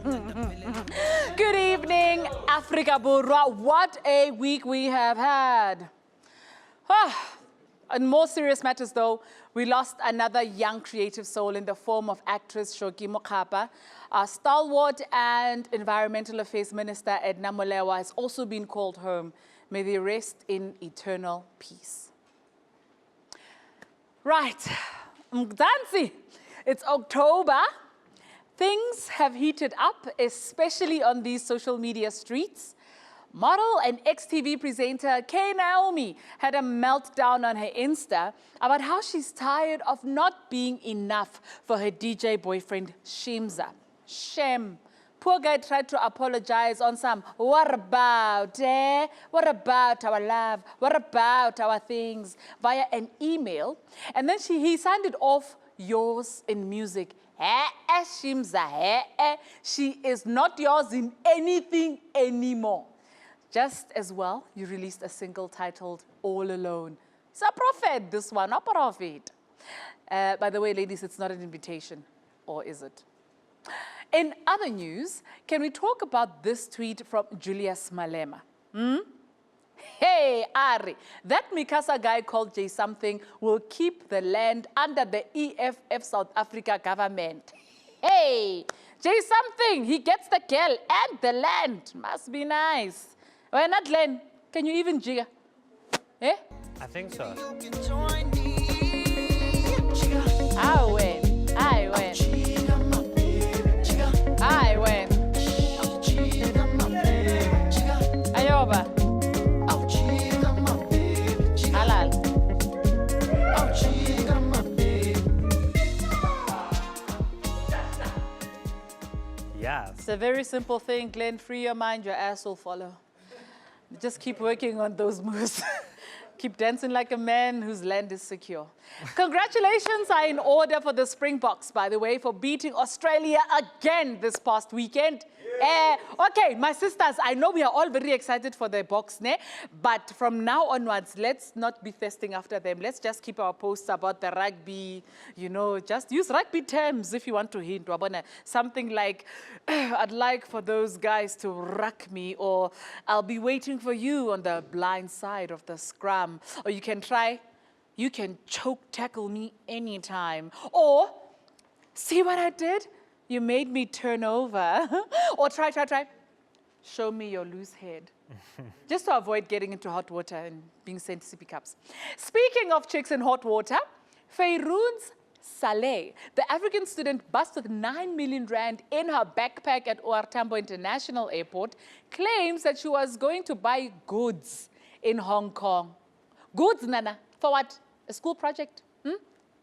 Good evening, Africa Burra. What a week we have had. On more serious matters, though, we lost another young creative soul in the form of actress Shoki Mokapa. Our stalwart and Environmental Affairs Minister Edna Molewa has also been called home. May they rest in eternal peace. Right, Mgdansi, it's October. Things have heated up, especially on these social media streets. Model and ex-TV presenter K. Naomi had a meltdown on her Insta about how she's tired of not being enough for her DJ boyfriend, Shimza. Shem. Poor guy tried to apologize on some, what about, What about our love? What about our things? Via an email. And then he signed it off, yours in music. Shimza, she is not yours in anything anymore. Just as well, you released a single titled All Alone. It's a prophet, this one, a prophet. By the way, ladies, it's not an invitation, or is it? In other news, can we talk about this tweet from Julius Malema? Hey, Ari, that Mikasa guy called Jay something will keep the land under the EFF South Africa government. Hey, Jay something, he gets the girl and the land. Must be nice. Why not, Len? Can you even jigger? Eh? I think so. I win. I win. I win. Ayoba. Halal. Yeah. It's a very simple thing, Glenn. Free your mind, your ass will follow. Just keep working on those moves. Keep dancing like a man whose land is secure. Congratulations are in order for the Springboks, by the way, for beating Australia again this past weekend. Okay, my sisters, I know we are all very excited for the Boks, ne? But from now onwards, let's not be thirsting after them. Let's just keep our posts about the rugby, you know, just use rugby terms if you want to hint. Something like, I'd like for those guys to ruck me, or I'll be waiting for you on the blind side of the scrum. Or you can try, you can choke tackle me anytime. Or, see what I did? You made me turn over. Or try. Show me your loose head. Just to avoid getting into hot water and being sent sippy cups. Speaking of chicks in hot water, Feyrouz Saleh, the African student busted 9 million rand in her backpack at OR Tambo International Airport, claims that she was going to buy goods in Hong Kong. Goods, Nana. For what? A school project?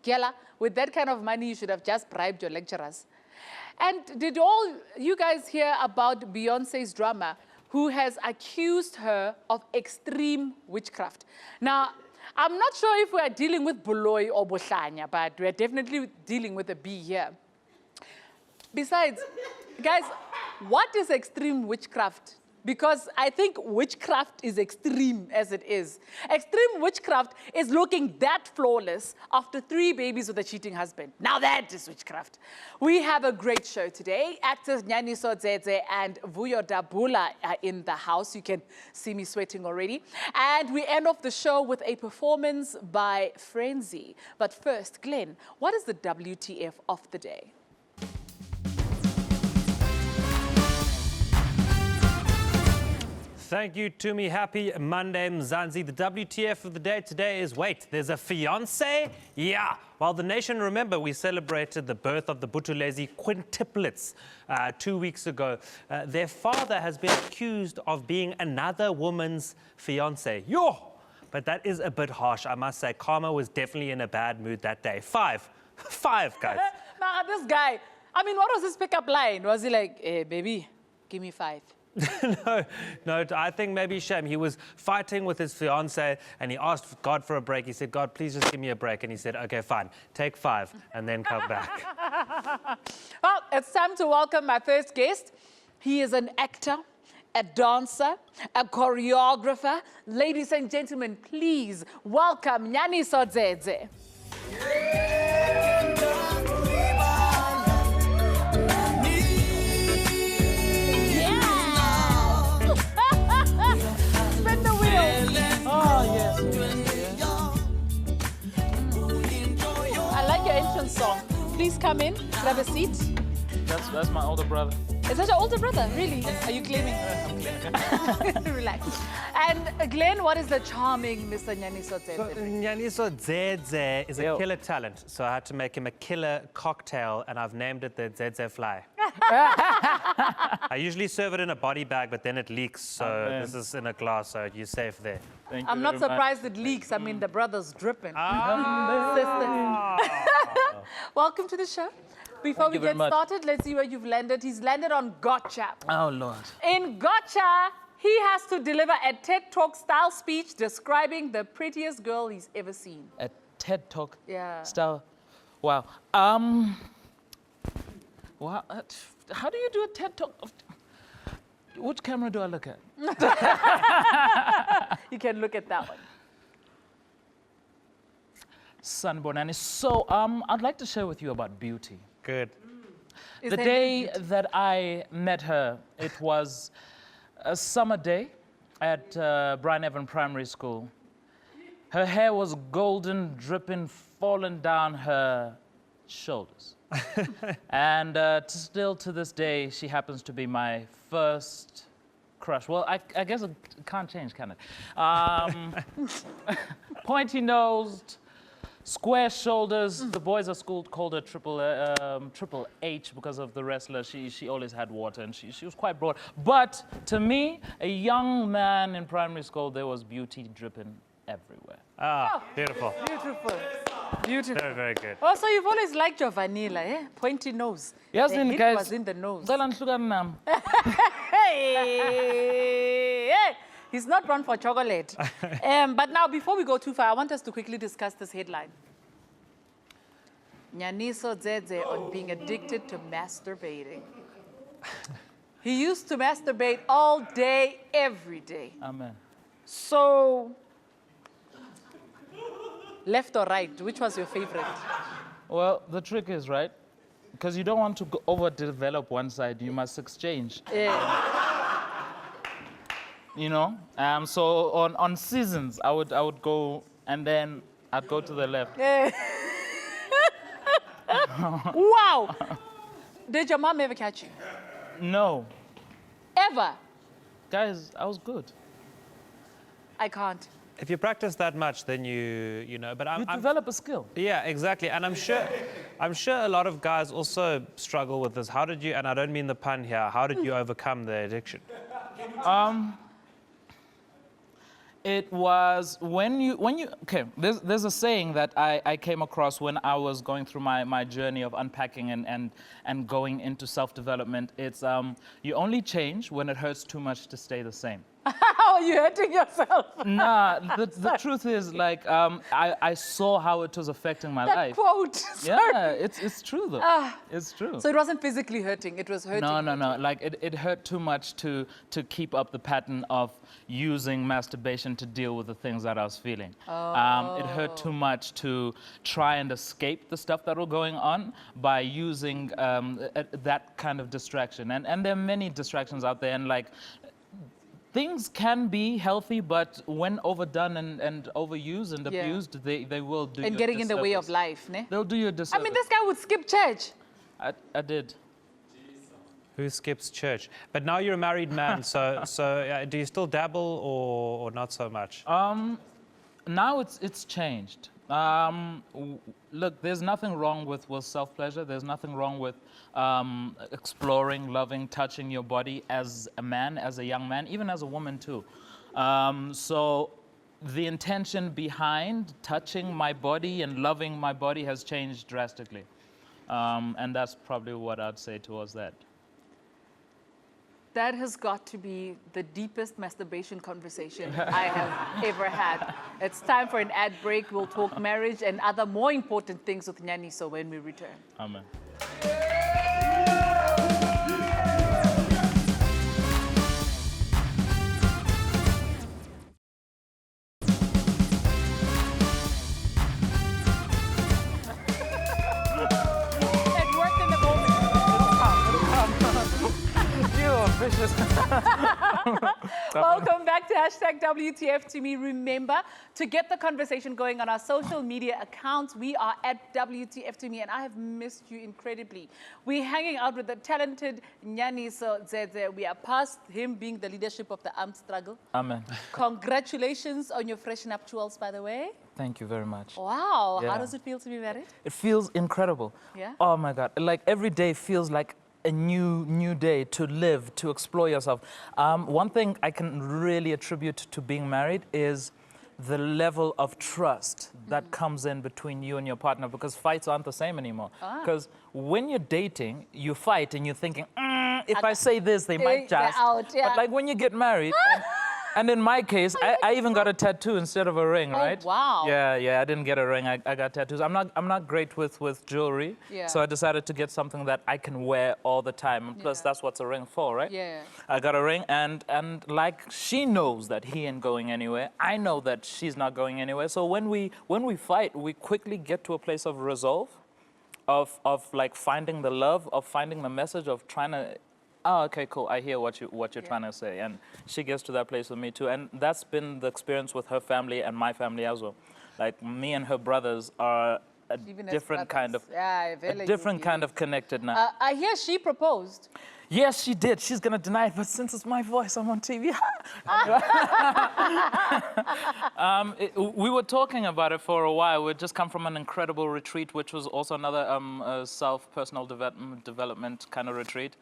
Giela, with that kind of money, you should have just bribed your lecturers. And did all you guys hear about Beyonce's drama, who has accused her of extreme witchcraft? Now, I'm not sure if we are dealing with Buloy or Bohlanya, but we're definitely dealing with a B here. Besides, guys, what is extreme witchcraft? Because I think witchcraft is extreme as it is. Extreme witchcraft is looking that flawless after 3 babies with a cheating husband. Now that is witchcraft. We have a great show today. Actors Nyaniso, Dzedze and Vuyo Dabula are in the house. You can see me sweating already. And we end off the show with a performance by Frenzy. But first, Glenn, what is the WTF of the day? Thank you, Tumi. Happy Monday, Mzansi. The WTF of the day today is, wait, there's a fiancé? Yeah. While the nation, remember, we celebrated the birth of the Buthelezi quintuplets 2 weeks ago. Their father has been accused of being another woman's fiancé. Yo! But that is a bit harsh, I must say. Karma was definitely in a bad mood that day. 5, guys. Nah, this guy, I mean, what was his pickup line? Was he like, hey, baby, give me 5? No, I think maybe Shem. He was fighting with his fiancée and he asked God for a break. He said, God, please just give me a break. And he said, okay, fine, take 5 and then come back. Well, it's time to welcome my first guest. He is an actor, a dancer, a choreographer. Ladies and gentlemen, please welcome Nyaniso Dzedze. please come in, grab a seat. That's my older brother. Is that your older brother? Really? Are you claiming? Relax. And Glenn, what is the charming Mr. Nyaniso So, Dzedze? Nyaniso Dzedze is a Yo. killer talent, so I had to make him a killer cocktail, and I've named it the Dzedze Fly. I usually serve it in a body bag, but then it leaks, so this is in a glass, so you're safe there. Thank I'm you not very much. surprised it leaks. I mean, the brother's dripping. Ah. Welcome to the show. Before we you very get much. started, let's see where you've landed. He's landed on Gotcha. Oh, Lord. In Gotcha, he has to deliver a TED Talk style speech describing the prettiest girl he's ever seen. A TED Talk Yeah. style. Wow. Wow. How do you do a TED Talk? Which camera do I look at? You can look at that one. Sanibonani. So, I'd like to share with you about beauty. Good. Is The there day beauty? that I met her, it was a summer day at Brian Evan Primary School. Her hair was golden, dripping, falling down her shoulders. And still to this day, she happens to be my first crush. Well, I guess it can't change, can it? Pointy-nosed, square shoulders. The boys at school called her Triple H because of the wrestler. She always had water, and she was quite broad. But to me, a young man in primary school, there was beauty dripping everywhere. Ah, beautiful. Beautiful. Beautiful. Very, very good. Oh, so you've always liked your vanilla, eh? Pointy nose. Yes, the and hit guys- was in the nose. Ngicela nihlukane nami. Hey! Hey! He's not run for chocolate. But now, before we go too far, I want us to quickly discuss this headline. Nyaniso Dzedze on being addicted to masturbating. He used to masturbate all day, every day. Amen. So, left or right, which was your favorite? Well, the trick is, right? Because you don't want to overdevelop one side, you must exchange. You know? So on seasons, I would go, and then I'd go to the left. Wow! Did your mom ever catch you? No. Ever? Guys, I was good. I can't. If you practice that much, then you know. But You develop a skill. yeah, exactly. And I'm sure a lot of guys also struggle with this. How did you? And I don't mean the pun here. How did you overcome the addiction? It was when you okay, there's a saying that I came across when I was going through my journey of unpacking and going into self-development. It's you only change when it hurts too much to stay the same. How are you hurting yourself? Nah, the truth is, like, I saw how it was affecting my That life. quote. Yeah, it's true though. It's true. So it wasn't physically hurting, it was hurting. No. Like it hurt too much to keep up the pattern of using masturbation to deal with the things that I was feeling. It hurt too much to try and escape the stuff that were going on by using that kind of distraction. And there are many distractions out there, and like, things can be healthy, but when overdone and overused and Yeah. abused, they will do you And a getting in the way of disservice. life, ne? They'll do you a I disservice. mean, this guy would skip church. I did. Who skips church? But now you're a married man, so do you still dabble or not so much? Now it's changed. Look, there's nothing wrong with self-pleasure. There's nothing wrong with exploring, loving, touching your body as a man, as a young man, even as a woman too. So the intention behind touching my body and loving my body has changed drastically. And that's probably what I'd say towards that. That has got to be the deepest masturbation conversation I have ever had. It's time for an ad break. We'll talk marriage and other more important things with Nyaniso when we return. Amen. It worked in the moment. You are vicious. Welcome back to hashtag WTFTumi. Remember to get the conversation going on our social media accounts. We are at WTFTumi, and I have missed you incredibly. We're hanging out with the talented Nyaniso Dzedze. We are past him being the leadership of the armed struggle. Amen. Congratulations on your fresh nuptials, by the way. Thank you very much. Wow. Yeah. How does it feel to be married? It feels incredible. Yeah? Oh my God. Like every day feels like a new day to live, to explore yourself. One thing I can really attribute to being married is the level of trust that comes in between you and your partner, because fights aren't the same anymore. Because when you're dating, you fight and you're thinking, if I say this, they might just. Out, yeah. But like when you get married, and in my case, I even got a tattoo instead of a ring, right? Wow. Yeah, I didn't get a ring. I got tattoos. I'm not great with jewelry, Yeah. so I decided to get something that I can wear all the time. And plus, that's what's a ring for, right? Yeah. I got a ring, and like she knows that he ain't going anywhere. I know that she's not going anywhere. So when we fight, we quickly get to a place of resolve, of like finding the love, of finding the message, of trying to. Oh, okay, cool. I hear what you're trying to say, and she gets to that place with me too. And that's been the experience with her family and my family as well. Like me and her brothers are a Even as different kind of brothers. Yeah, a different kind of connected now. I hear she proposed. Yes, she did. She's gonna deny it, but since it's my voice, I'm on TV. We were talking about it for a while. We'd just come from an incredible retreat, which was also another personal development kind of retreat.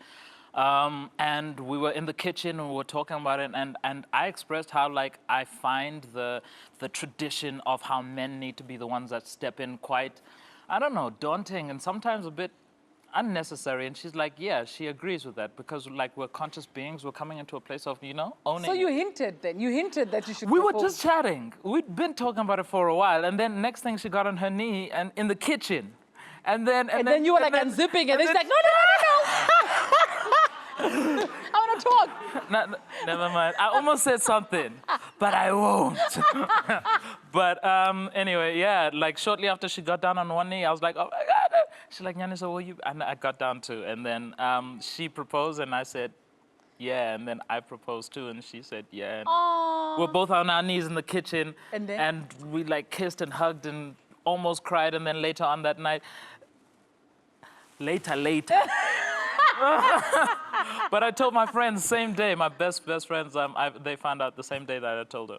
And we were in the kitchen and we were talking about it, and I expressed how like I find the tradition of how men need to be the ones that step in quite, I don't know, daunting and sometimes a bit unnecessary. And she's like, yeah, she agrees with that, because like we're conscious beings, we're coming into a place of, owning. So you hinted then, that you should We were propose. just chatting. We'd been talking about it for a while, and then next thing she got on her knee and in the kitchen. And then you were like unzipping, and then she's like, no. I want to talk. No, never mind. I almost said something, but I won't. But anyway, yeah, like shortly after she got down on one knee, I was like, oh my God. She's like, Nyaniso, will you? And I got down too. And then she proposed, and I said, yeah. And then I proposed too, and she said, yeah. And we're both on our knees in the kitchen, and we like kissed and hugged and almost cried. And then later on that night, later. But I told my friends same day, my best friends, they found out the same day that I told her.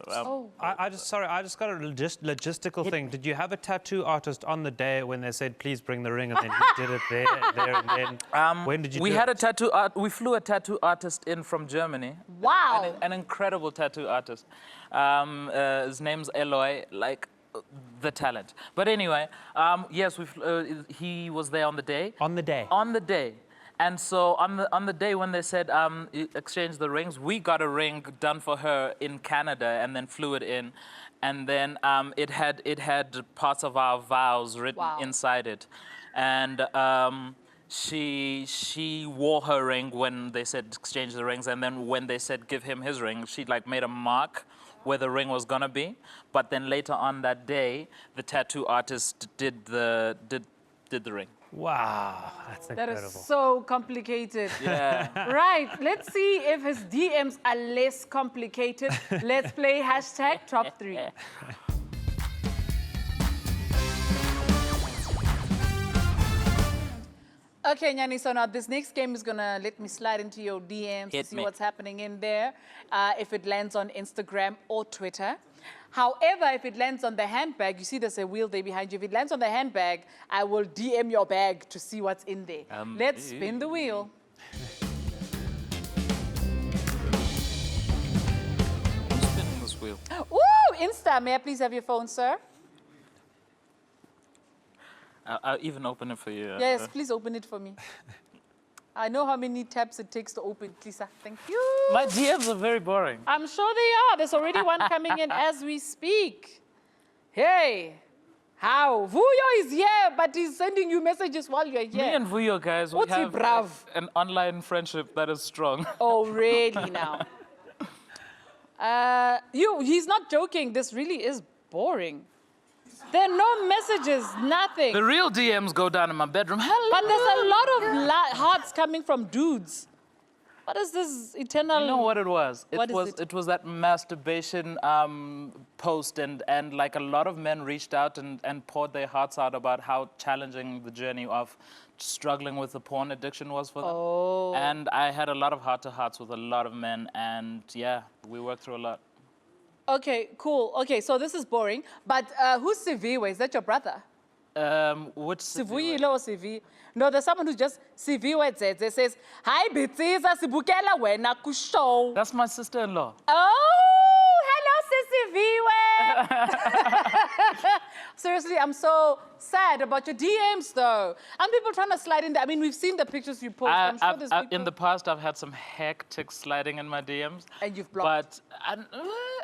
I just got a logistical thing. Did you have a tattoo artist on the day when they said, please bring the ring, and then you did it there, and then? When did you we do had it? a tattoo we flew a tattoo artist in from Germany. Wow. An incredible tattoo artist. His name's Eloy, like the talent. But anyway, yes, he was there on the day. On the day? On the day. And so on the day when they said exchange the rings, we got a ring done for her in Canada and then flew it in, and then it had parts of our vows written inside it, and she wore her ring when they said exchange the rings, and then when they said give him his ring, she like made a mark where the ring was gonna be, but then later on that day, the tattoo artist did the ring. Wow, that's That incredible. is so complicated. Yeah. Right, let's see if his DMs are less complicated. Let's play hashtag top 3. Okay, Nyaniso, now this next game is gonna let me slide into your DMs to see what's happening in there, if it lands on Instagram or Twitter. However, if it lands on the handbag, you see there's a wheel there behind you. If it lands on the handbag, I will DM your bag to see what's in there. Let's spin the wheel. I'm spinning this wheel. Ooh, Insta, may I please have your phone, sir? I'll even open it for you. Yes, please open it for me. I know how many taps it takes to open, Lisa. Thank you. My DMs are very boring. I'm sure they are. There's already one coming in as we speak. Hey, how? Vuyo is here, but he's sending you messages while you're here. Me and Vuyo, guys, we What's he have brav? an online friendship that is strong. Oh, really now? He's not joking. This really is boring. There are no messages, nothing. The real DMs go down in my bedroom. Hello. But there's a lot of hearts coming from dudes. What is this eternal? You know what it was? What is it? It was that masturbation post, and like a lot of men reached out and poured their hearts out about how challenging the journey of struggling with the porn addiction was for them. Oh. And I had a lot of heart-to-hearts with a lot of men, and yeah, we worked through a lot. Okay, cool. Okay, so this is boring. But who's Siviwe? Is that your brother? Which Sivuyile or Sivi? No, there's someone who just Siviwe Dzedze says, "Hi Bitsisa, sibukela wena ku show." That's my sister-in-law. Oh, hello, Siviwe. Seriously, I'm so sad about your DMs, though. And people trying to slide in there. I mean, we've seen the pictures you post. I'm sure there's people. In the past, I've had some hectic sliding in my DMs. And you've blocked? But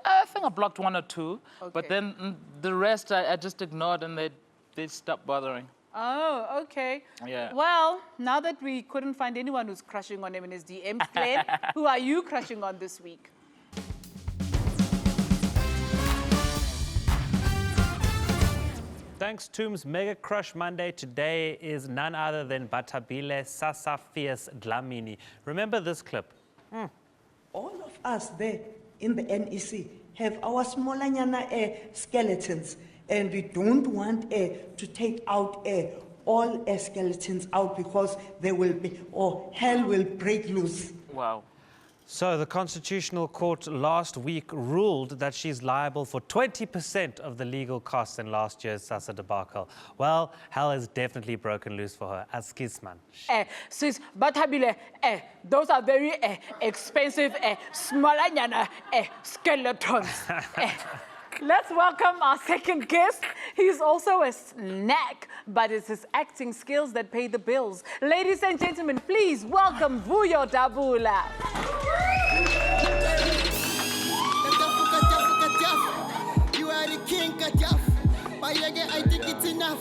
I think I blocked 1 or 2. Okay. But then the rest I just ignored, and they stopped bothering. Oh, okay. Yeah. Well, now that we couldn't find anyone who's crushing on him in his DMs, Glenn, who are you crushing on this week? Thanks, Tums. Mega Crush Monday today is none other than Batabile Sasa Fierce Dlamini. Remember this clip? All of us there in the NEC have our smallanyana skeletons, and we don't want to take out all skeletons out because there will be, or hell will break loose. Wow. So the Constitutional Court last week ruled that she's liable for 20% of the legal costs in last year's Sasa debacle. Well, hell has definitely broken loose for her, as Skisman. Sis, Batabile, those are very expensive smallanyana skeletons. Let's welcome our second guest. He's also a snack, but it's his acting skills that pay the bills. Ladies and gentlemen, please welcome Vuyo Dabula. You are the king, Kajaf. I think it's enough.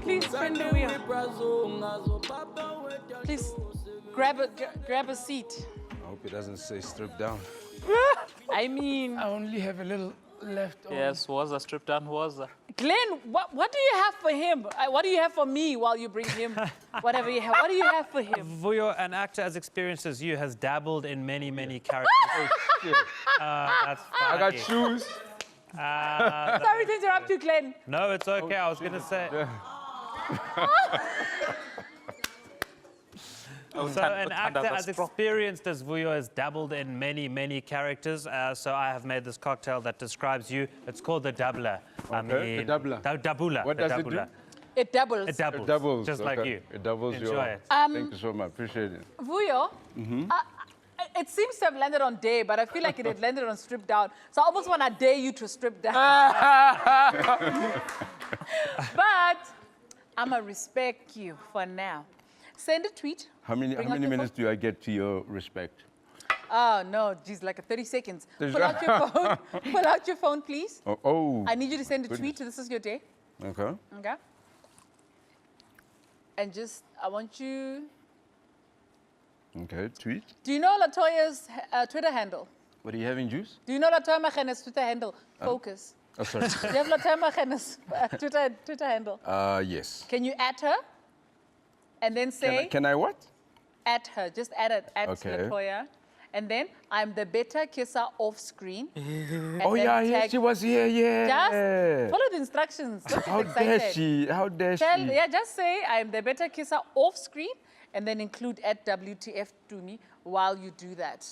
Please, friend the wheel. Please, grab a seat. I hope it doesn't say strip down. I mean, I only have a little left. Yes, was a stripped down, was a. Glenn, what do you have for him? What do you have for me while you bring him whatever you have? What do you have for him? Vuyo, an actor as experienced as you, has dabbled in many, many characters. Oh, shit. That's I got funny. shoes. Sorry to interrupt you, Glenn. No, it's okay. I was going to say. So an actor as experienced as Vuyo has dabbled in many, many characters. So I have made this cocktail that describes you. It's called the Dabula. Okay, the Dabula. Dabula. What the does it Dabula. do? It doubles. It doubles. It doubles. Just okay. like you. It doubles Enjoy your... it. Thank you so much. Appreciate it. Vuyo, it seems to have landed on day, but I feel like it had landed on strip down. So I almost want to dare you to strip down. But I'm going to respect you for now. Send a tweet. How many Bring out your minutes do I get to your respect? Oh, no, geez, like 30 seconds. Pull out your phone. Pull out your phone, please. Oh. I need you to send a tweet. This is your day. Okay. Okay? And just, I want you... Okay, tweet. Do you know Latoya's Twitter handle? What are you having, juice? Do you know Latoya Magene's Twitter handle? Focus. Oh, sorry. Do you have Latoya Magene's Twitter handle? Yes. Can you add her? And then say, Can I what? at her. Just add it, at Okay. Latoya. And then, I'm the better kisser off screen. Oh, then yeah, tag- she was here, yeah. Just follow the instructions. Don't How get dare excited. she? How dare she? Yeah, just say, I'm the better kisser off screen, and then include at WTFTumi while you do that.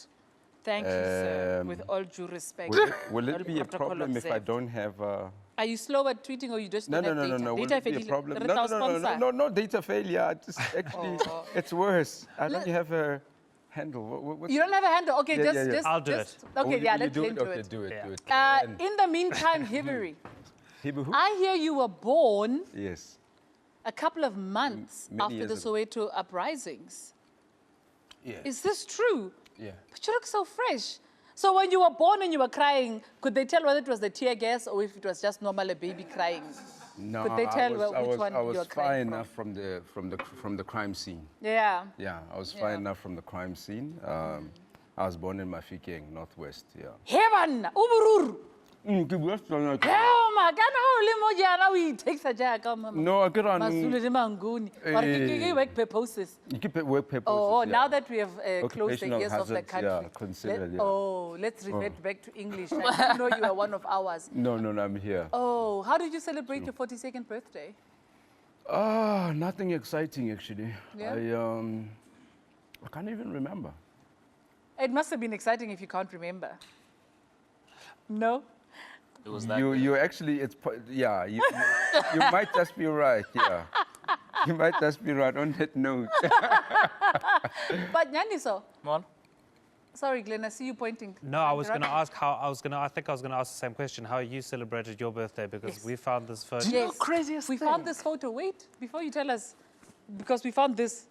Thank you, sir. With all due respect. Will All it be a protocol problem if I observed. don't have... Are you slow at tweeting or you just No, don't no, have no, data? no, no. Will Data it be a failure. problem? That's No, our no, no, sponsor. no, data failure. Just actually, Oh. it's worse. I don't have a handle. What's You don't have a handle? Okay, Yeah, just, yeah, yeah. just, I'll do just, it. Okay, Will yeah, you let do Glenn it? do Okay, it. do it, Yeah. do it. In the meantime, Hivery, Hibu who? I hear you were born Yes. a couple of months Many after the years ago. Soweto uprisings. Yeah. Is this true? Yeah. But you look so fresh. So when you were born and you were crying, could they tell whether it was the tear gas or if it was just normal a baby crying? No, Could they tell which one I you was were crying fine from? enough from the crime scene. Yeah. Yeah, I was Yeah. fine enough from the crime scene. I was born in Mafikeng, Northwest. Yeah. Heaven, Uburur, Mm, hell Mama, can I hold him? We take the jack. No, I get on. Masule de Manguni. Or you work purposes. You keep it work papers. Oh, now that we have closed the Occupational ears of the hazards, country. yeah, considered, yeah. Oh, let's revert back to English. I didn't know you are one of ours. No, I'm here. Oh, how did you celebrate your 42nd birthday? Nothing exciting actually. Yeah? I can't even remember. It must have been exciting if you can't remember. No? It was that. You actually, yeah. You might just be right. Yeah. You might just be right on that note. But Nyaniso, Mon? sorry, Glenn, I see you pointing. No, I was going to ask I think I was going to ask the same question, how you celebrated your birthday, because Yes. we found this photo. Yes. We found this photo. Wait, before you tell us, because we found this.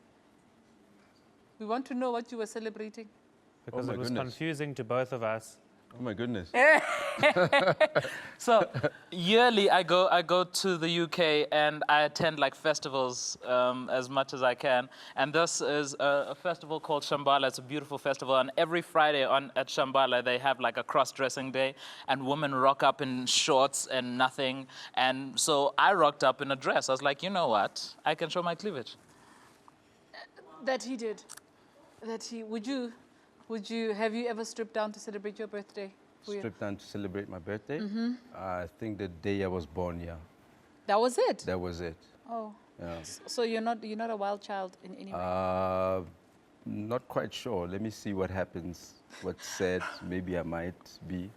We want to know what you were celebrating. Because Oh my it was goodness. confusing to both of us. Oh my goodness. So yearly, I go to the UK and I attend like festivals as much as I can. And this is a festival called Shambhala. It's a beautiful festival. And every Friday at Shambhala, they have like a cross-dressing day, and women rock up in shorts and nothing. And so I rocked up in a dress. I was like, you know what? I can show my cleavage. That he did. Have you ever stripped down to celebrate your birthday? Stripped down to celebrate my birthday. I think the day I was born. Yeah. That was it? That was it. Oh. Yeah. So you're not a wild child in any way? Not quite sure. Let me see what happens. What's said. Maybe I might be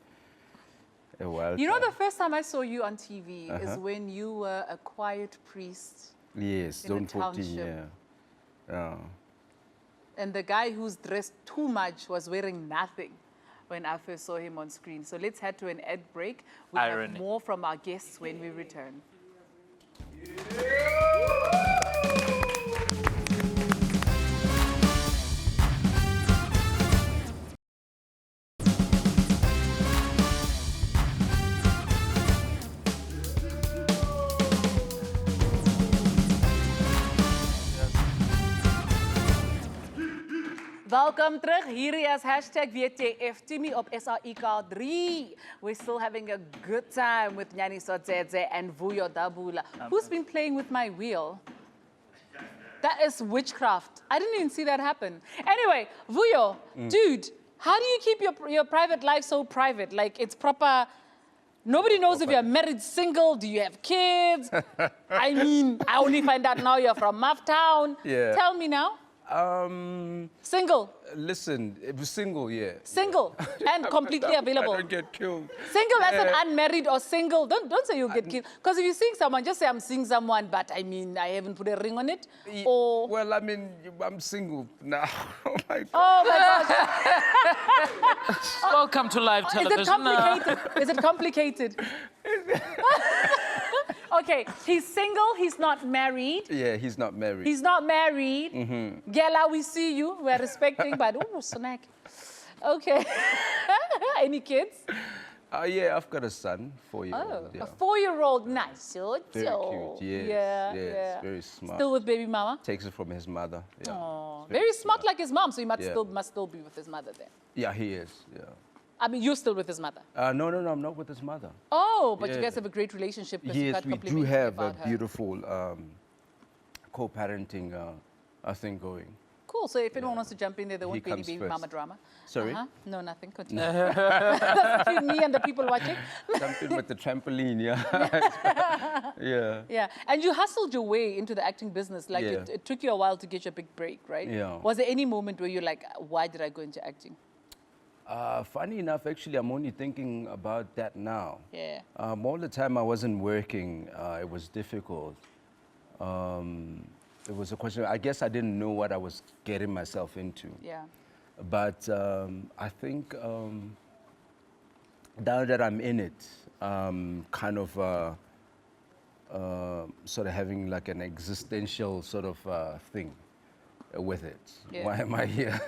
a wild You know, child. the first time I saw you on TV is when you were a quiet priest. Yes, in a Zone 14, yeah. township. Yeah. And the guy who's dressed too much was wearing nothing when I first saw him on screen. So let's head to an ad break. We'll have Irony. more from our guests when we return. Welkom terug. Hier is hashtag WTFTumi op SAIK3. We're still having a good time with Nyaniso, Dzedze and Vuyo Dabula. Who's been playing with my wheel? That is witchcraft. I didn't even see that happen. Anyway, Vuyo, dude, how do you keep your private life so private? Like, it's proper. Nobody knows if you're married, single, do you have kids? I mean, I only find out now you're from Mufftown. Yeah. Tell me now. Single. Listen, it was single, yeah. Single and completely available. I don't get killed. Single as an unmarried or single. Don't say you'll get killed. Because if you're seeing someone, just say I'm seeing someone, but I mean, I haven't put a ring on it. Or Well, I mean, I'm single now. Oh my God. oh my gosh. Welcome to live Is it television. complicated? Is it complicated? Okay, he's single, he's not married. Yeah, he's not married. He's not married. Gela, we see you. We're respecting, but oh, snack. Okay. Any kids? Yeah, I've got a son, 4-year-old. Oh, Yeah. a 4-year-old. Nice. Very cute, yes. Yeah, yes, yeah. very smart. Still with baby mama? Takes it from his mother. Yeah. Oh, It's very smart like his mom, so he must Yeah. still be with his mother then. Yeah, he is. Yeah. I mean, you're still with his mother. No, I'm not with his mother. Oh, but you Yeah. guys have a great relationship. 'Cause you Yes, can't we do compliment me have a about her. beautiful co-parenting thing going. Cool. So if anyone wants to jump in there, there won't be any comes baby first. mama drama. Sorry? No, nothing. Continue. That's between me and the people watching. Something with the trampoline, yeah. Yeah. Yeah, and you hustled your way into the acting business. Like Yeah. it took you a while to get your big break, right? Yeah. Was there any moment where you're like, why did I go into acting? Funny enough, actually, I'm only thinking about that now. Yeah. All the time I wasn't working, it was difficult. It was a question, I guess I didn't know what I was getting myself into. Yeah. But I think now that I'm in it, kind of sort of having like an existential sort of thing with it. Yeah. Why am I here?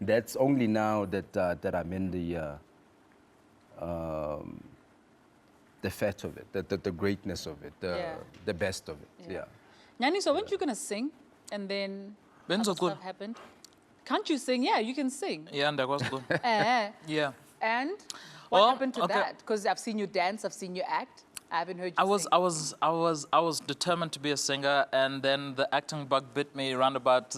That's only now that I'm in the fat of it, the greatness of it, the best of it. Yeah. Nyaniso, weren't you going to sing? And then other stuff happened. Can't you sing? Yeah, you can sing. Yeah, and that was good. Eh. Yeah. And what Well, happened to okay. that? Because I've seen you dance, I've seen you act. I haven't heard you sing. I was determined to be a singer, and then the acting bug bit me around about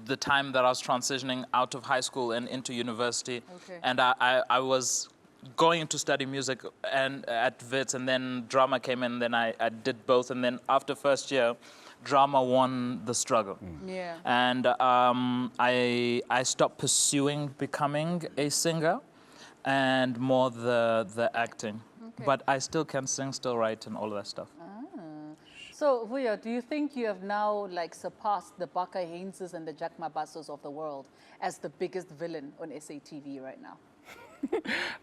the time that I was transitioning out of high school and into university. Okay. And I was going to study music and at Wits, and then drama came in, and then I did both. And then after first year, drama won the struggle. Yeah. And I stopped pursuing becoming a singer and more the acting. Okay. But I still can sing, still write, and all of that stuff. So, Vuyo, do you think you have now like surpassed the Baka Hainses and the Jack Mabasos of the world as the biggest villain on SATV right now?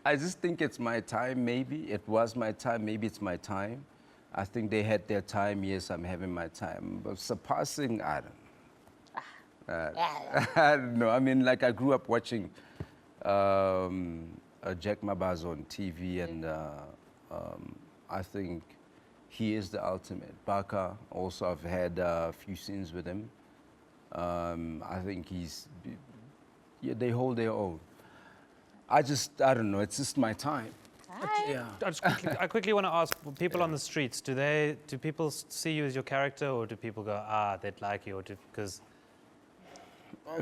I just think it's my time, maybe. It was my time, maybe it's my time. I think they had their time, yes, I'm having my time. But surpassing, I don't know. I don't know. I mean, like I grew up watching Jack Mabaz on TV, and I think he is the ultimate. Baka, also I've had a few scenes with him. I think they hold their own. I don't know, it's just my time. Yeah. I quickly want to ask people on the streets, do people see you as your character, or do people go, they'd like you, or because...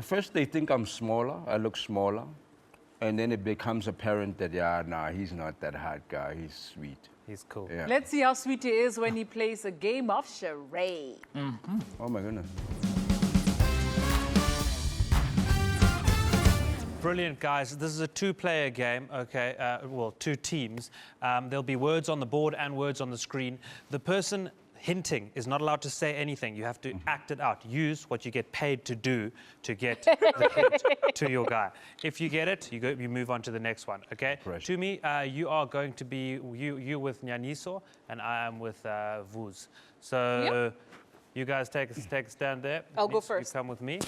First they think I'm smaller, I look smaller. And then it becomes apparent that, he's not that hard guy, he's sweet. He's cool. Yeah. Let's see how sweet he is when he plays a game of charade. Oh my goodness. Brilliant, guys. This is a two-player game, okay? Well, two teams. There'll be words on the board and words on the screen. The person hinting is not allowed to say anything. You have to act it out. Use what you get paid to do to get the hint to your guy. If you get it, you move on to the next one, okay? Tumi, you are going to be, you with Nyaniso, and I am with Vuz. So you guys take a stand there. I'll go first. You come with me,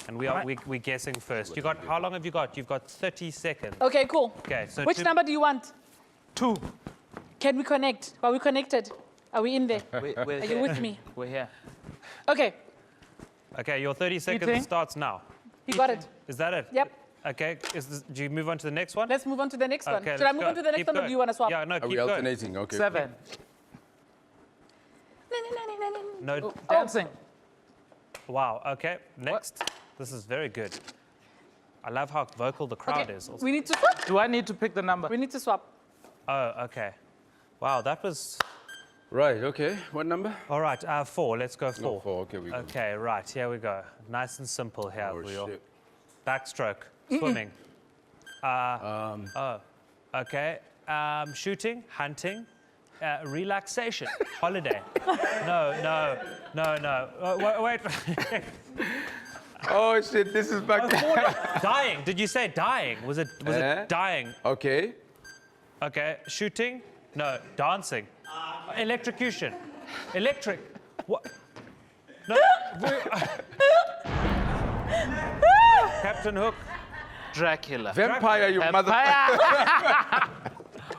and we're guessing first. How long have you got? You've got 30 seconds. Okay, cool. Okay, so which number do you want? 2. Can we connect? Are we connected? Are we in there? We're Are you with me? We're here. Okay, Okay, your 30 seconds starts now. you got it. Is that it? Yep. Okay, do you move on to the next one? Let's move on to the next one. Okay, Should I let's move go. on to the next Keep one, or going. do you want to swap? Yeah, no, Are keep we going. alternating? Okay. 7. No, Dancing. wow, okay, next. This is very good. I love how vocal the crowd Okay, is. Also. we need to swap. Do I need to pick the number? We need to swap. Oh, okay. Wow, that was... Right, okay. What number? All right, 4, let's go 4. Oh, 4, okay, we go. Okay, right, here we go. Nice and simple here, Oh, Vuyo. shit. Backstroke, swimming. Okay, shooting, hunting, relaxation, holiday. No. Wait. Oh shit, this is back Dying, did you say dying? Was it dying? Okay. Okay, shooting? No, dancing. Electrocution. Electric. What? No. Captain Hook. Dracula. Vampire, you mother...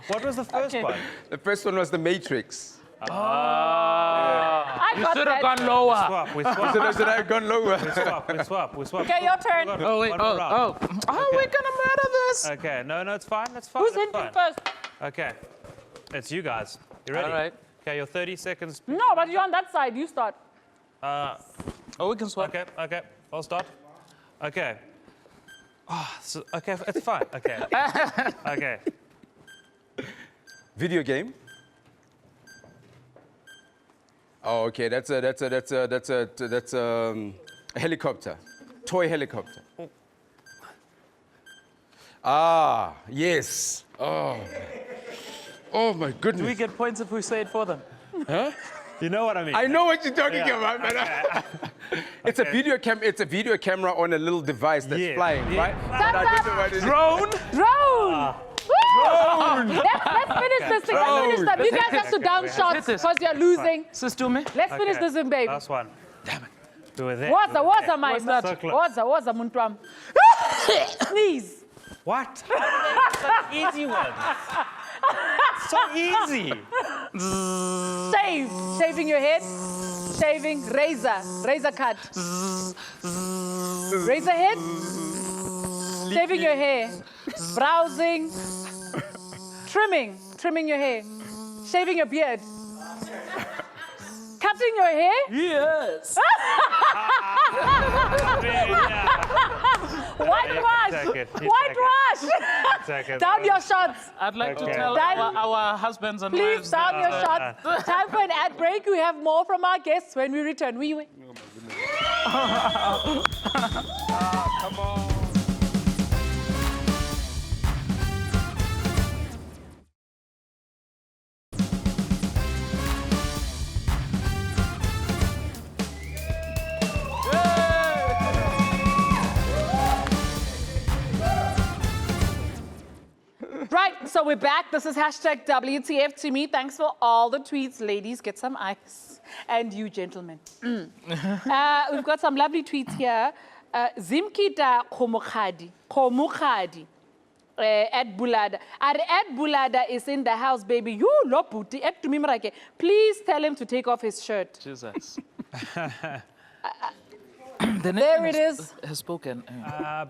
What was the first one? The first one was The Matrix. I You got should have that. gone lower. We swap. Should I have gone lower? We swap. Okay, your turn. Oh, wait. Oh, we're gonna murder this. Okay, no, it's fine. That's fine. Who's that's hinting fine. first? Okay, it's you guys. You ready? All right. Okay, your 30 seconds. No, but you're on that side. You start. Oh, we can swap. Okay, I'll start. Okay. Okay, it's fine. Okay. Okay. Video game. Oh, okay. That's a helicopter, toy helicopter. Ah, yes. Oh my goodness. Do we get points if we say it for them? You know what I mean? I know what you're talking about, but it's a video camera on a little device that's flying, right? But I don't know what it is. Drone. Drone! Let's finish this thing. Let's finish that. You guys have to down shots because you're losing. Sis, do me. Let's finish this in, baby. Last one. Damn it. We were there. Waza, my son. So close. Waza, muntwam. Sneeze. What? Easy one. So easy. Shaving your head. Shaving. Razor cut. Razor head. Shaving your hair. Browsing. Trimming your hair. Shaving your beard. Cutting your hair? Yes. Whitewash! Take it. Whitewash! Take it. Down your shots. I'd like to Okay. tell our husbands and Please wives. down your shots. Time for an ad break. We have more from our guests when we return. We Come on. Right, so we're back. This is hashtag WTFTumi. Thanks for all the tweets. Ladies, get some ice. And you, gentlemen. We've got some lovely tweets here. Zimkita Komukhadi. At Bulada. At Bulada is in the house, baby. You loputi at Tumimrake. Please tell him to take off his shirt. Jesus. There it is. Has spoken.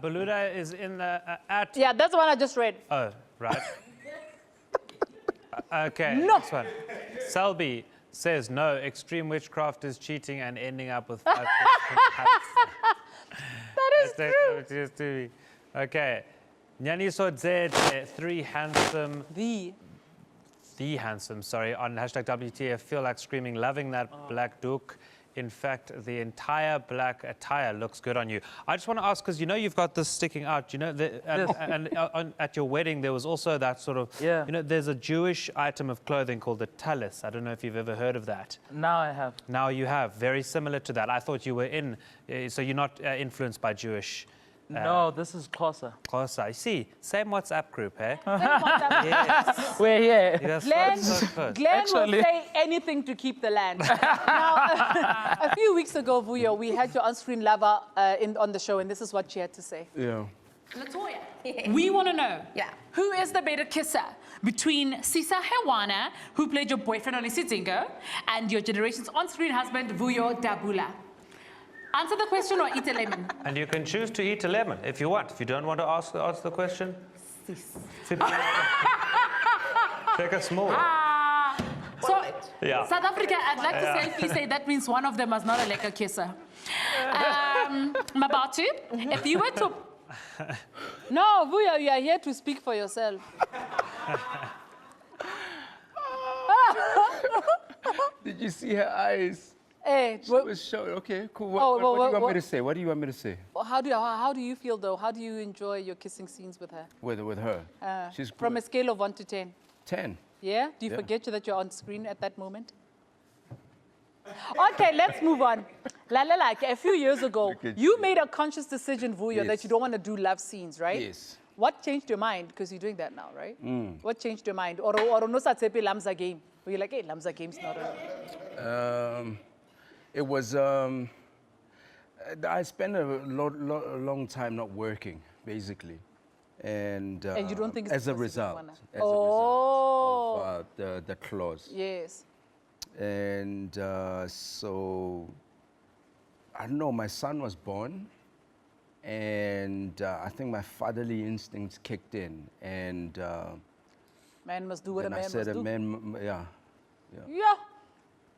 Beluda is in the at. Yeah, that's the one I just read. Oh, right. Okay, No. next one. Selby says, no, extreme witchcraft is cheating and ending up with 5 That is true. Okay. Nyaniso Dzedze, the handsome, sorry, on hashtag WTF, feel like screaming, loving that black duke. In fact, the entire black attire looks good on you. I just want to ask, because you know you've got this sticking out, you know, at your wedding there was also that sort of, Yeah. you know, there's a Jewish item of clothing called the talis. I don't know if you've ever heard of that. Now I have. Now you have, very similar to that. I thought you were in, so you're not influenced by Jewish. No, this is closer. Closer. I see. Same WhatsApp group, eh? Yes. We're here. Yes, Glenn, so close. Glenn will Actually. say anything to keep the land. Now, a few weeks ago, Vuyo, we had your on-screen lover on the show, and this is what she had to say. Yeah. Latoya, we want to know, who is the better kisser between Sisa Hewana, who played your boyfriend on Isitingo, and your generation's on-screen husband, Vuyo Dabula? Answer the question or eat a lemon. And you can choose to eat a lemon if you want. If you don't want to answer the question, take a small. So, Yeah. South Africa, I'd like to safely say that means one of them was not a lekker kisser. Mabatu, if you were to... No, Vuyo, you are here to speak for yourself. Did you see her eyes? Hey, She was showing. Okay, cool. What do you want me to say? What do you want me to say? how do you feel, though? How do you enjoy your kissing scenes with her? With her. She's good. From a scale of 1 to 10. 10. Yeah? Do you Yeah. forget that you're on screen at that moment? Okay, let's move on. Like a few years ago, Look at you you. made a conscious decision, Vuyo, that Yes. you don't want to do love scenes, right? Yes. What changed your mind? Because you're doing that now, right? What changed your mind? Or no satsepe Lamza game? Where you're like, hey, Lamza game's not a... It was. I spent a long time not working, basically, and you don't think it's as a because you result, don't wanna- as a result of the clause. Yes. And so, I don't know, my son was born, and I think my fatherly instincts kicked in, and Man must do what a then man I said, must do. yeah. Yeah.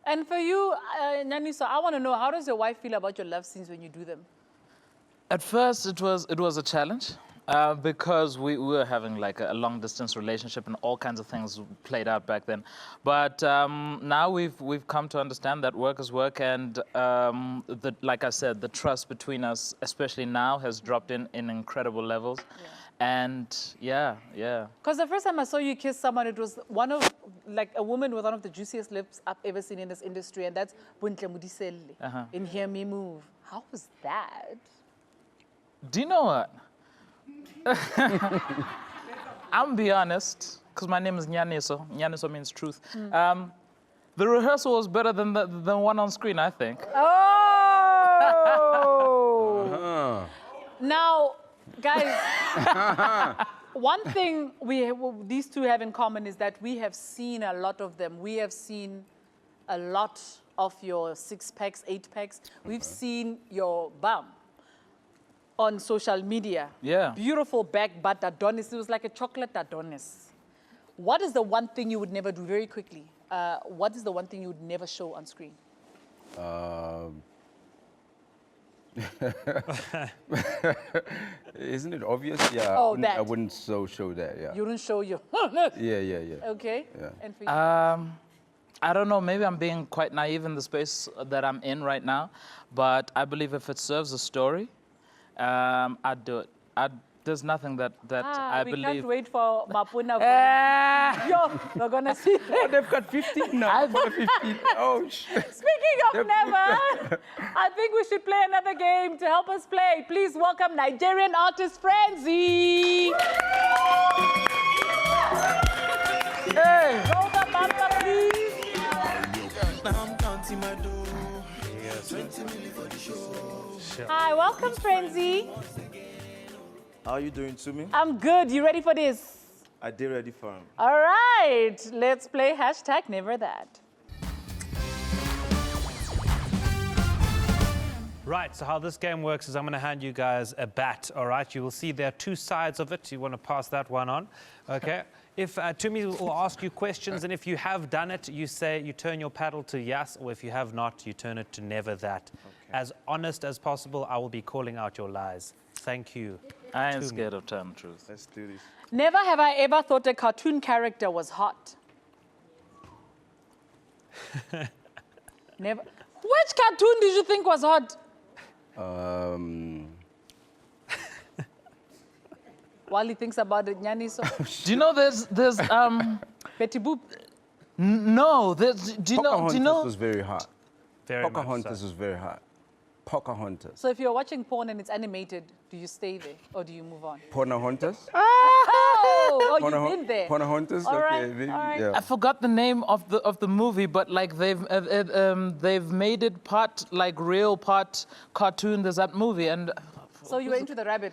And for you, Nyaniso, I want to know, how does your wife feel about your love scenes when you do them? At first, it was a challenge because we were having like a long distance relationship and all kinds of things played out back then. But now we've come to understand that work is work, and like I said, the trust between us, especially now, has dropped in incredible levels. Yeah. And yeah. Because the first time I saw you kiss someone, it was a woman with one of the juiciest lips I've ever seen in this industry, and that's Buntle Mudiselle in Hear Me Move. How was that? Do you know what? I'm be honest, because my name is Nyaniso. Nyaniso means truth. The rehearsal was better than the one on screen, I think. Oh! Now, guys, one thing these two have in common is that we have seen a lot of them. We have seen a lot of your 6-packs, 8-packs. We've seen your bum on social media. Yeah. Beautiful back butt Adonis. It was like a chocolate Adonis. What is the one thing you would never do, very quickly, what is the one thing you would never show on screen? Isn't it obvious? Yeah, Oh, I that. wouldn't show that, yeah. You wouldn't show your... Yeah. Okay. Yeah. And for you? I don't know, maybe I'm being quite naive in the space that I'm in right now, but I believe if it serves a story, I'd do it. There's nothing that I we believe. can't wait for Mapuna. Eh, Yo, we're gonna see. Oh, they've got 15 now. 15. Oh, shit. Speaking of never, I think we should play another game to help us play. Please welcome Nigerian artist Frenzy. hey. Roll the bumper, please. Hi, welcome Frenzy. How are you doing to me? I'm good. You ready for this? I did ready for him. All right, let's play hashtag never that. Right, so how this game works is I'm going to hand you guys a bat, all right? You will see there are two sides of it. You want to pass that one on, okay? If Tumi will ask you questions, and if you have done it, you turn your paddle to yes, or if you have not, you turn it to never that. Okay. As honest as possible, I will be calling out your lies. Thank you. I ain't scared of telling the truth. Let's do this. Never have I ever thought a cartoon character was hot. Never. Which cartoon did you think was hot? While he thinks about it, Nyaniso. Do you know there's Betty Boop. no, there's, do you Pocahontas know, was very hot. Very much Pocahontas so. was very hot. Pocahontas. So if you're watching porn and it's animated, do you stay there or do you move on? Pocahontas? Oh, you've been there. Pocahontas? All Okay, right, maybe, all right. yeah. I forgot the name of the movie, but like they've made it part like real, part cartoon. There's that movie, and So you were into the rabbit.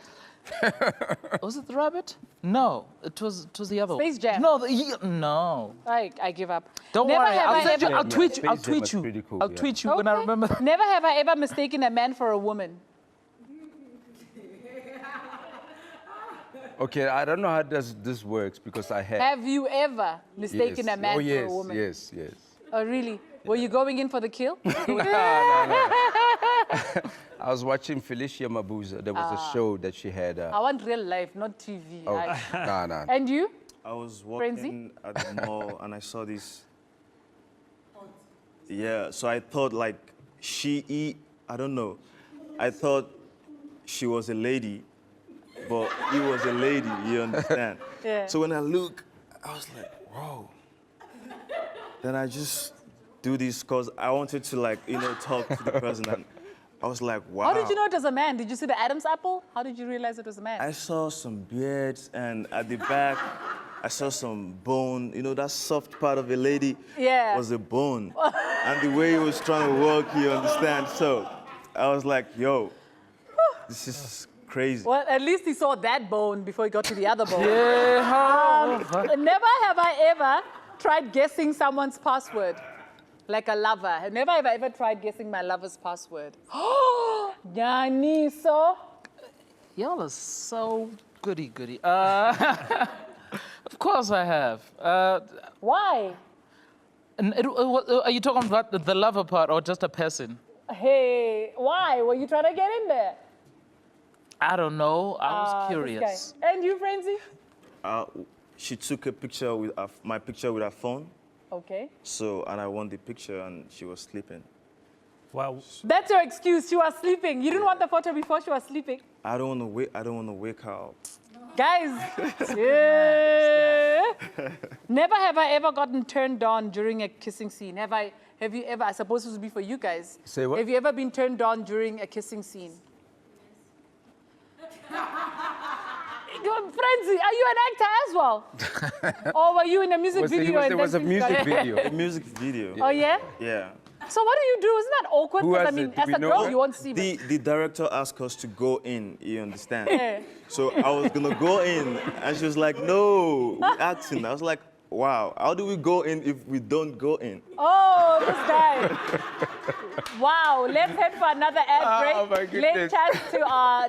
was it the rabbit? No, it was the other one. Space Jam. No, no. I give up. Don't Never worry, have I'll I send you. ever- I'll tweet you. I'll Space Jam tweet was you. pretty cool, I'll yeah. tweet you when I Okay. remember. Never have I ever mistaken a man for a woman. Okay, I don't know how this works because I had. Have you ever mistaken yes. a man Oh, yes, for a woman? yes. Oh, really? Were you going in for the kill? I was watching Felicia Mabuza. There was a show that she had. I want real life, not TV. Oh, nah. And you? I was Frenzy? walking at the mall and I saw this. Yeah, so I thought like I don't know. I thought she was a lady, but he was a lady, you understand? Yeah. So when I look, I was like, whoa. Then I just do this because I wanted to like, talk to the person and I was like, wow. How did you know it was a man? Did you see the Adam's apple? How did you realize it was a man? I saw some beards, and at the back, I saw some bone. You know, that soft part of a lady Yeah. was a bone. And the way he was trying to walk, you understand? So I was like, yo, this is crazy. Well, at least he saw that bone before he got to the other bone. Yeah. Never have I ever tried guessing someone's password. Like a lover. Never have I ever tried guessing my lover's password. Nyaniso. Y'all are so goody. Of course I have. Why? Are you talking about the lover part or just a person? Hey, why? Were you trying to get in there? I don't know. I was This curious. guy. And you, Frenzy? She took a picture with my picture with her phone. Okay. So, and I want the picture, and she was sleeping. Well, That's your excuse. She was sleeping. You didn't want the photo before she was sleeping. I don't want to wake her up. Guys, yeah. Never have I ever gotten turned on during a kissing scene. Have you ever? I suppose this would be for you guys. Say what? Have you ever been turned on during a kissing scene? Frenzy, are you an actor as well? Or were you in a music video? There was a and then things music got- video. A music video. Oh, yeah? Yeah. So what do you do? Isn't that awkward? Who Because, I has mean, it? Do as we a know girl, her? you won't see me. The director asked us to go in, you understand? Yeah. So I was gonna go in, and she was like, no, we're acting. I was like, wow, how do we go in if we don't go in? Oh, this guy. Wow, let's head for another ad break. Oh, my Let's goodness. chat to our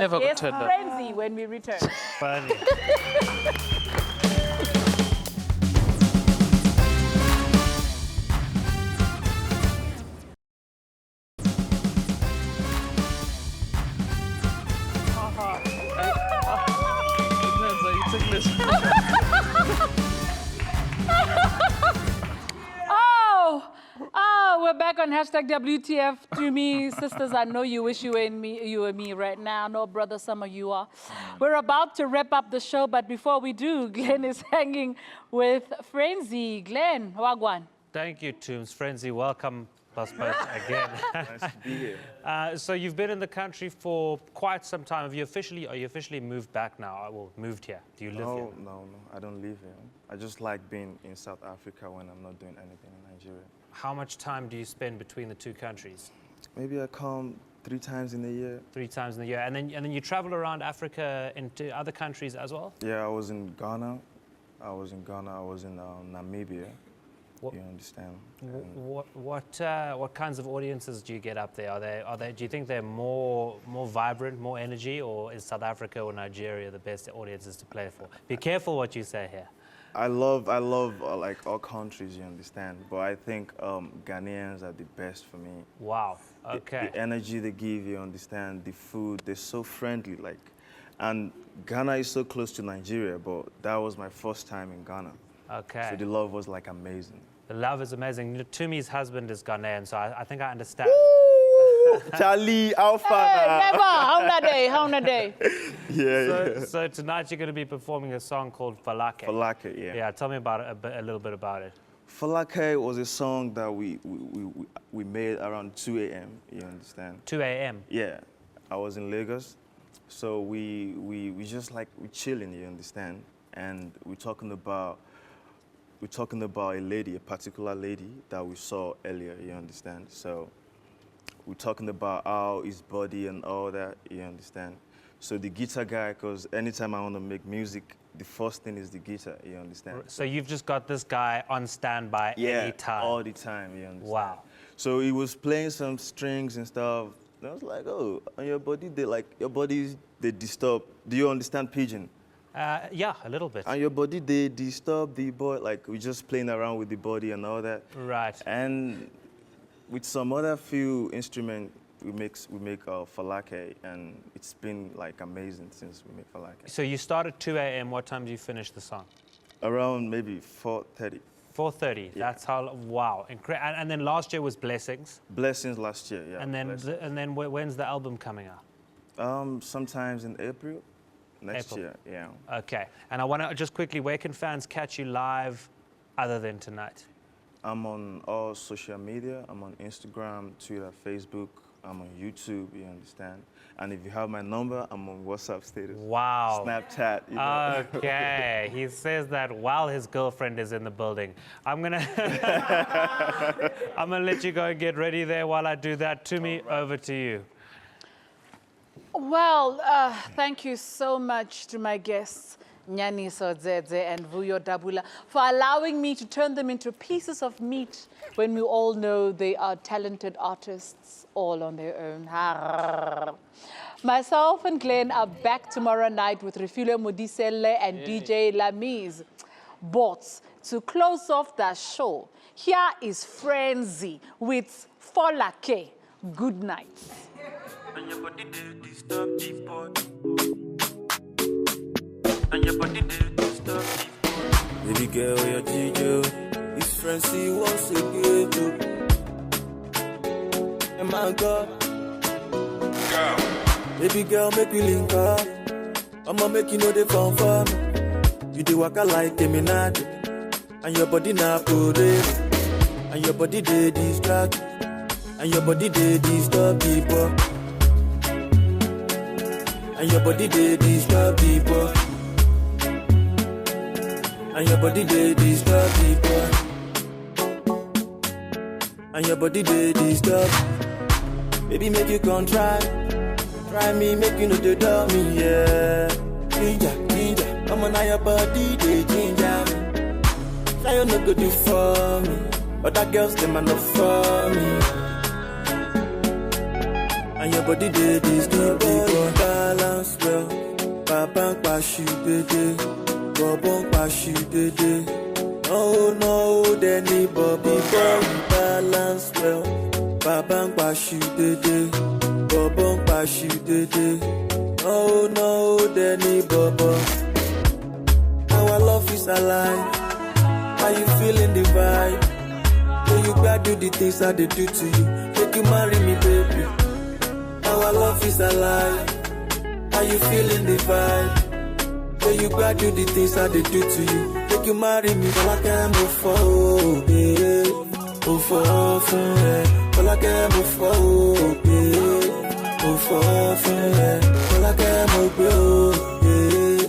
never got guest turned on. Frenzy when we return. funny. back on hashtag WTFTumi. Sisters, I know you wish you were me right now. No, brother, some of you are. We're about to wrap up the show, but before we do, Glenn is hanging with Frenzy. Glenn, wagwan. Thank you, Tooms. Frenzy, welcome us both again. Nice to be here. So you've been in the country for quite some time. Are you officially moved back now? Well, moved here. Do you live here? No, I don't live here. I just like being in South Africa when I'm not doing anything in Nigeria. How much time do you spend between the two countries? Maybe I come 3 times in a year. 3 times in the year. And then you travel around Africa into other countries as well? Yeah, I was in Ghana. I was in Namibia. What, you understand? What kinds of audiences do you get up there? Do you think they're more vibrant, more energy, or is South Africa or Nigeria the best audiences to play for? Be careful what you say here. I love like all countries, you understand. But I think Ghanaians are the best for me. Wow. Okay. The energy they give, you understand. The food, they're so friendly, like. And Ghana is so close to Nigeria, but that was my first time in Ghana. Okay. So the love was like amazing. The love is amazing. Tumi's husband is Ghanaian, so I think I understand. Charlie, Alpha. Hey, never. How na day? Yeah. So tonight you're going to be performing a song called Falake. Falake, yeah. Yeah, tell me about it, a little bit about it. Falake was a song that we made around 2 a.m., you understand? 2 a.m.? Yeah. I was in Lagos, so we just like, we're chilling, you understand? And we're talking about a lady, a particular lady that we saw earlier, you understand? So we're talking about how his body and all that, you understand? So the guitar guy, because anytime I want to make music, the first thing is the guitar, you understand? So you've just got this guy on standby any time? All the time, you understand? Wow. So he was playing some strings and stuff. And I was like, oh, on your body, they disturb. Do you understand pidgin? Yeah, a little bit. And your body, they disturb the boy, like we're just playing around with the body and all that. Right. And with some other few instruments, we make Falake, and it's been like amazing since we make Falake. So you start at 2 a.m. What time do you finish the song? Around maybe 4:30. 4:30. Yeah. That's how. Wow. And then last year was Blessings. Blessings last year, yeah. And then when's the album coming out? Sometimes in April. Next April. year, yeah. Okay. And I want to just quickly, where can fans catch you live other than tonight? I'm on all social media. I'm on Instagram, Twitter, Facebook. I'm on YouTube, you understand? And if you have my number, I'm on WhatsApp status. Wow. Snapchat, you know. Okay. He says that while his girlfriend is in the building. I'm gonna let you go and get ready there while I do that. Tumi, over to you. Well, thank you so much to my guests, Nyaniso, Dzedze, and Vuyo Dabula, for allowing me to turn them into pieces of meat when we all know they are talented artists all on their own. Myself and Glenn are back tomorrow night with Refilwe Modiselle and DJ Lamiz. But to close off the show, here is Frenzy with Falake. Good night. And your body did disturb the boy. And your body did disturb the boy. Baby girl, you're Dzedze. It's Frenzy once again. And my God. Girl. Baby girl, make me link up. I'ma make you know the fun for me. You do waka like a minute. And your body not parade. And your body they distract. And your body they disturb people. And your body they disturb people. And your body they disturb people. And your body they disturb. Baby make you come try. Try me, make you know they love me, yeah. Ginger, come on now your body they ginger me. Try you no good do for me. Other girls them are not for me. And your body they disturb people. Balance well. Babang pashu dede. Bobong pashu dede. No, then the bobby boy. Balance well. Babang pashu dede. Bobong pashu dede. No, then the bobo. Our love is alive. Are you feeling the vibe? When you grab do the things I they do to you, make you marry me, baby. Our love is alive. Are you feeling the vibe? When you grab do the things I they do to you, make you marry me. All I can move for, yeah. Move for, yeah. All I can move for, yeah. Move for, yeah. All I can move for, yeah.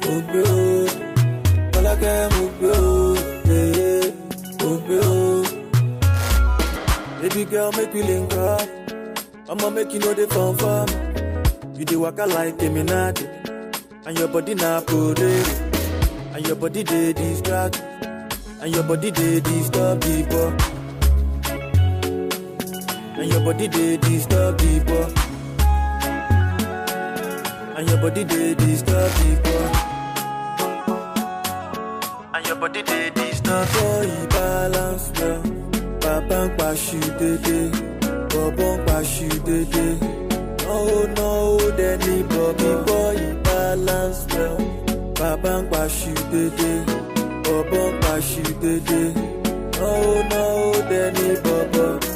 Move for, all I can move for, yeah. Move for. Baby girl, make me link up. I'ma make you know the fun for me. You dey waka like a minute, and your body na parade, and your body dey distract, and your body dey disturb the boy, and your body dey disturb the boy, and your body dey disturb the boy, and your body dey disturb boy. Balance well, babang pashu dede, bobong pashu dede. No, Danny Bobby boy, balance well. Babang pashu dede, bobong pashu dede. No, Danny Bobby.